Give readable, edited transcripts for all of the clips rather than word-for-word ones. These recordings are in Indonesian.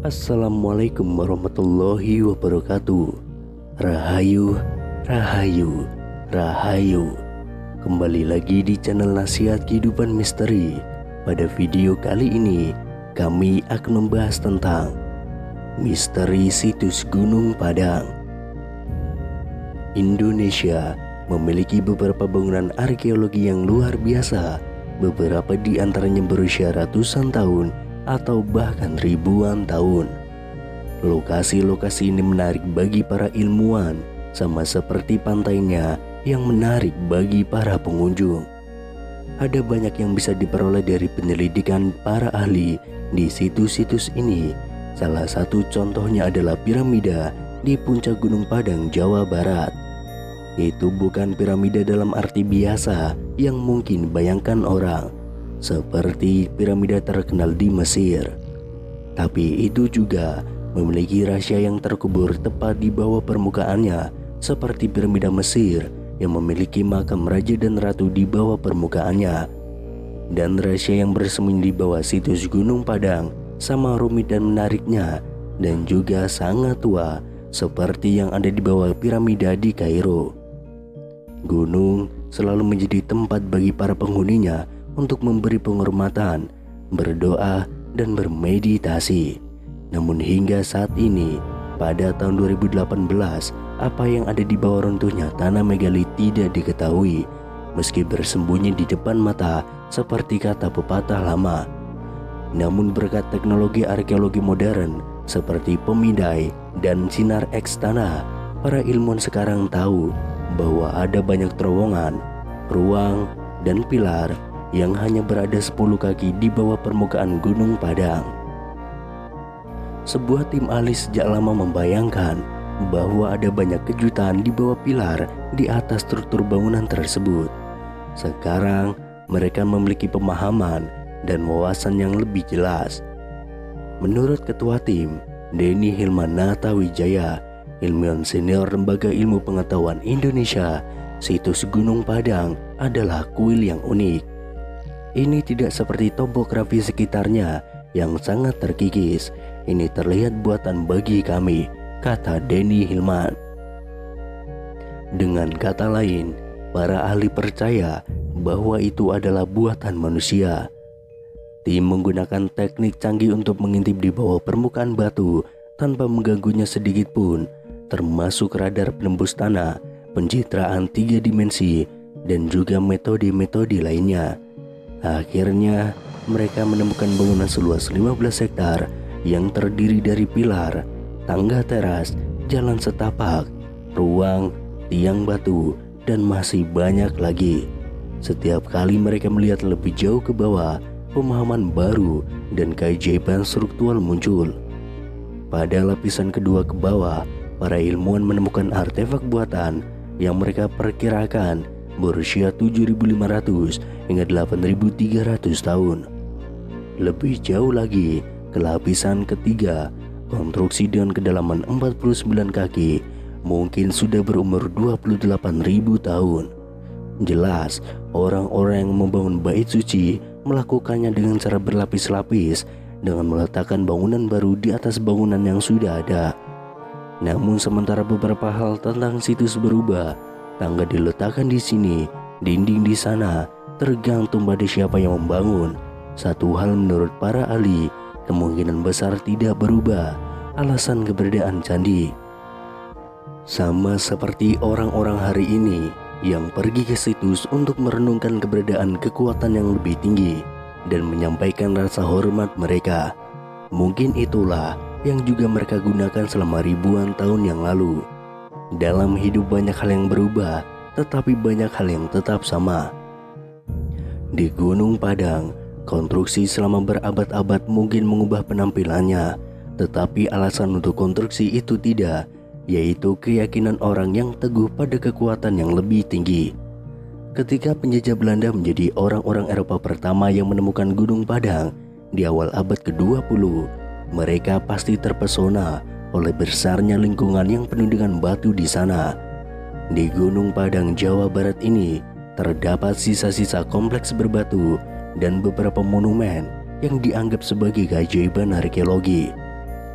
Assalamualaikum warahmatullahi wabarakatuh. Rahayu, Rahayu, Rahayu. Kembali lagi di channel Nasihat Kehidupan Misteri. Pada video kali ini kami akan membahas tentang misteri situs Gunung Padang. Indonesia memiliki beberapa bangunan arkeologi yang luar biasa. Beberapa di antaranya berusia ratusan tahun atau bahkan ribuan tahun. Lokasi-lokasi ini menarik bagi para ilmuwan, sama seperti pantainya yang menarik bagi para pengunjung. Ada banyak yang bisa diperoleh dari penyelidikan para ahli di situs-situs ini. Salah satu contohnya adalah piramida di puncak Gunung Padang, Jawa Barat. Itu bukan piramida dalam arti biasa yang mungkin bayangkan orang, seperti piramida terkenal di Mesir. Tapi itu juga memiliki rahasia yang terkubur tepat di bawah permukaannya, seperti piramida Mesir yang memiliki makam raja dan ratu di bawah permukaannya. Dan rahasia yang bersembunyi di bawah situs Gunung Padang sama rumit dan menariknya, dan juga sangat tua seperti yang ada di bawah piramida di Kairo. Gunung selalu menjadi tempat bagi para penghuninya untuk memberi penghormatan, berdoa, dan bermeditasi. Namun hingga saat ini, pada tahun 2018, apa yang ada di bawah runtuhnya tanah megalit tidak diketahui, meski bersembunyi di depan mata seperti kata pepatah lama. Namun berkat teknologi arkeologi modern seperti pemindai dan sinar X tanah, para ilmuwan sekarang tahu bahwa ada banyak terowongan, ruang, dan pilar yang hanya berada 10 kaki di bawah permukaan Gunung Padang. Sebuah tim ahli sejak lama membayangkan bahwa ada banyak kejutan di bawah pilar di atas struktur bangunan tersebut. Sekarang mereka memiliki pemahaman dan wawasan yang lebih jelas. Menurut ketua tim, Denny Hilmanata Wijaya, ilmuwan senior Lembaga Ilmu Pengetahuan Indonesia, situs Gunung Padang adalah kuil yang unik. Ini tidak seperti topografi sekitarnya yang sangat terkikis. Ini terlihat buatan bagi kami, kata Denny Hilman. Dengan kata lain, para ahli percaya bahwa itu adalah buatan manusia. Tim menggunakan teknik canggih untuk mengintip di bawah permukaan batu tanpa mengganggunya sedikit pun, termasuk radar penembus tanah, pencitraan 3 dimensi, dan juga metode-metode lainnya. Akhirnya mereka menemukan bangunan seluas 15 hektar yang terdiri dari pilar, tangga teras, jalan setapak, ruang, tiang batu, dan masih banyak lagi. Setiap kali mereka melihat lebih jauh ke bawah, pemahaman baru dan keajaiban struktural muncul. Pada lapisan kedua ke bawah, para ilmuwan menemukan artefak buatan yang mereka perkirakan berusia 7.500 hingga 8.300 tahun. Lebih jauh lagi, ke lapisan ketiga, konstruksi dengan kedalaman 49 kaki mungkin sudah berumur 28.000 tahun. Jelas, orang-orang yang membangun bait suci melakukannya dengan cara berlapis-lapis dengan meletakkan bangunan baru di atas bangunan yang sudah ada. Namun sementara beberapa hal tentang situs berubah, tangga diletakkan di sini, dinding di sana, tergantung pada siapa yang membangun. Satu hal menurut para ahli, kemungkinan besar tidak berubah, alasan keberadaan candi. Sama seperti orang-orang hari ini yang pergi ke situs untuk merenungkan keberadaan kekuatan yang lebih tinggi dan menyampaikan rasa hormat mereka. Mungkin itulah yang juga mereka gunakan selama ribuan tahun yang lalu. Dalam hidup banyak hal yang berubah, tetapi banyak hal yang tetap sama. Di Gunung Padang, konstruksi selama berabad-abad mungkin mengubah penampilannya, tetapi alasan untuk konstruksi itu tidak, yaitu keyakinan orang yang teguh pada kekuatan yang lebih tinggi. Ketika penjajah Belanda menjadi orang-orang Eropa pertama yang menemukan Gunung Padang di awal abad ke-20, mereka pasti terpesona oleh besarnya lingkungan yang penuh dengan batu di sana. Di Gunung Padang, Jawa Barat ini terdapat sisa-sisa kompleks berbatu dan beberapa monumen yang dianggap sebagai keajaiban arkeologi.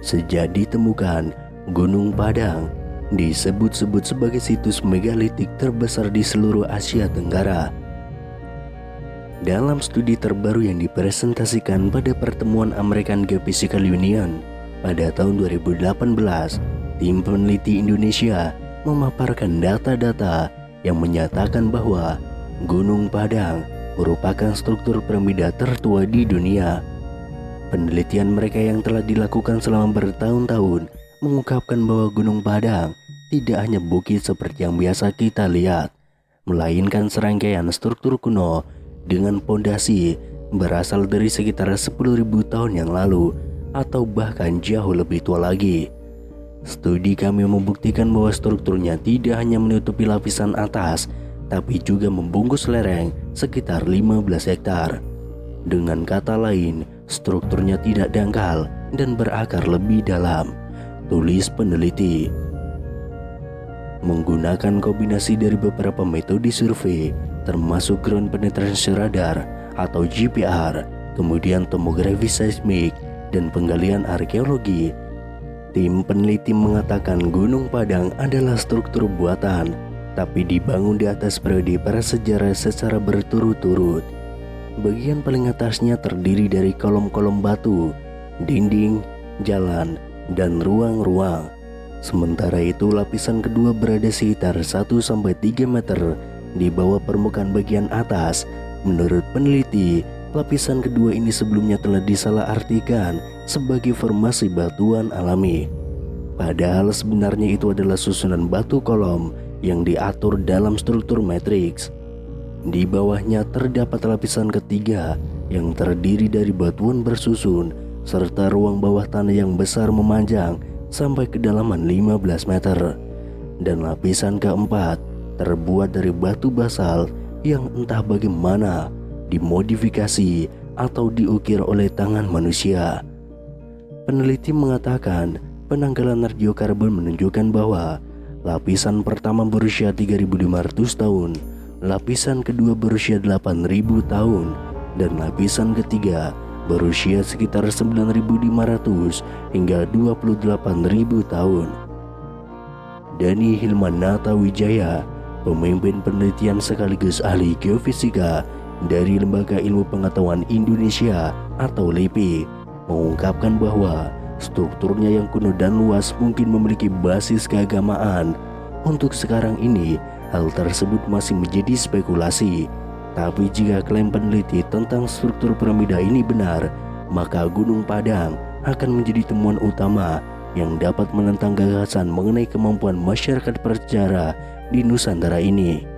Sejak ditemukan, Gunung Padang disebut-sebut sebagai situs megalitik terbesar di seluruh Asia Tenggara. Dalam studi terbaru yang dipresentasikan pada pertemuan American Geophysical Union pada tahun 2018, tim peneliti Indonesia memaparkan data-data yang menyatakan bahwa Gunung Padang merupakan struktur piramida tertua di dunia. Penelitian mereka yang telah dilakukan selama bertahun-tahun mengungkapkan bahwa Gunung Padang tidak hanya bukit seperti yang biasa kita lihat, melainkan serangkaian struktur kuno dengan pondasi berasal dari sekitar 10.000 tahun yang lalu atau bahkan jauh lebih tua lagi. Studi kami membuktikan bahwa strukturnya tidak hanya menutupi lapisan atas, tapi juga membungkus lereng sekitar 15 hektar. Dengan kata lain, strukturnya tidak dangkal dan berakar lebih dalam, tulis peneliti. Menggunakan kombinasi dari beberapa metode survei, termasuk ground penetration radar atau GPR, kemudian tomografi seismik dan penggalian arkeologi, tim peneliti mengatakan Gunung Padang adalah struktur buatan, tapi dibangun di atas periode prasejarah secara berturut-turut. Bagian paling atasnya terdiri dari kolom-kolom batu, dinding, jalan, dan ruang-ruang. Sementara itu lapisan kedua berada sekitar 1-3 meter di bawah permukaan bagian atas. Menurut peneliti, lapisan kedua ini sebelumnya telah disalahartikan sebagai formasi batuan alami. Padahal sebenarnya itu adalah susunan batu kolom yang diatur dalam struktur matriks. Di bawahnya terdapat lapisan ketiga yang terdiri dari batuan bersusun serta ruang bawah tanah yang besar memanjang sampai kedalaman 15 meter. Dan lapisan keempat terbuat dari batu basal yang entah bagaimana dimodifikasi atau diukir oleh tangan manusia. Peneliti mengatakan penanggalan radiokarbon menunjukkan bahwa lapisan pertama berusia 3.500 tahun, lapisan kedua berusia 8.000 tahun, dan lapisan ketiga berusia sekitar 9.500 hingga 28.000 tahun. Dani Hilmanata Wijaya, pemimpin penelitian sekaligus ahli geofisika dari Lembaga Ilmu Pengetahuan Indonesia atau LIPI, mengungkapkan bahwa strukturnya yang kuno dan luas mungkin memiliki basis keagamaan. Untuk sekarang ini, hal tersebut masih menjadi spekulasi. Tapi jika klaim peneliti tentang struktur piramida ini benar, maka Gunung Padang akan menjadi temuan utama yang dapat menentang gagasan mengenai kemampuan masyarakat prasejarah di Nusantara ini.